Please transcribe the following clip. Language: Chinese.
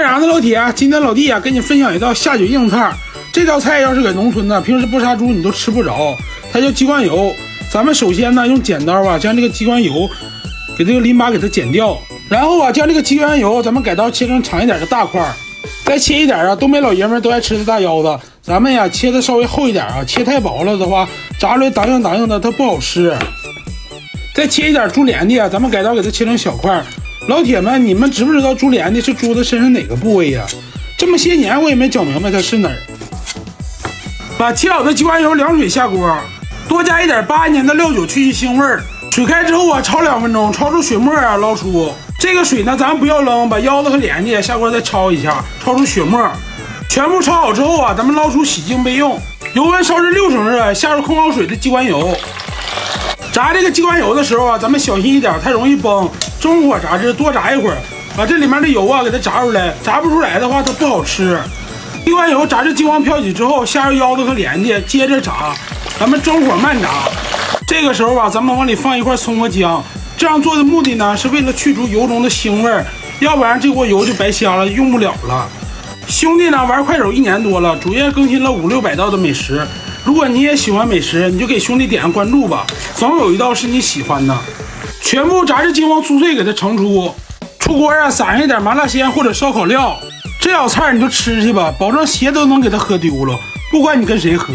干啥呢，老铁？今天老弟啊，跟你分享一道下酒硬菜。这道菜要是搁农村呢，平时不杀猪你都吃不着，它叫鸡冠油。咱们首先呢，用剪刀啊，将这个鸡冠油给这个淋巴给它剪掉，然后啊，将这个鸡冠油咱们改刀切成长一点的大块，再切一点啊，东北老爷们都爱吃的大腰子，咱们呀切的稍微厚一点啊，切太薄了的话，炸出来当硬的，它不好吃。再切一点猪连的，咱们改刀给它切成小块。老铁们，你们知不知道猪连的是猪的身上哪个部位呀？这么些年我也没整明白它是哪儿。把切好的鸡冠油凉水下锅，多加一点8年的料酒去腥味儿。水开之后啊，焯2分钟，焯出血沫啊，捞出。这个水呢，咱不要扔，把腰子和连的下锅再焯一下，焯出血沫。全部焯好之后啊，咱们捞出洗净备用。油温烧至6成热，下入控高水的鸡冠油。炸这个鸡冠油的时候啊，咱们小心一点，它容易崩。中火炸至，多炸一会儿，把这里面的油啊给它炸出来。炸不出来的话，它不好吃。鸡冠油炸至金黄飘起之后，下入腰子和连的，接着炸。咱们中火慢炸。这个时候啊，咱们往里放一块葱和姜。这样做的目的呢，是为了去除油中的腥味儿，要不然这锅油就白瞎了，用不了了。兄弟呢，玩快手1年多了，主页更新了500-600道的美食。如果你也喜欢美食，你就给兄弟点个关注吧，总有一道是你喜欢的。全部炸至金黄酥脆，给它盛出。出锅啊，撒上一点麻辣鲜或者烧烤料。这道菜你就吃去吧，保证鞋都能给它喝丢了，不管你跟谁喝。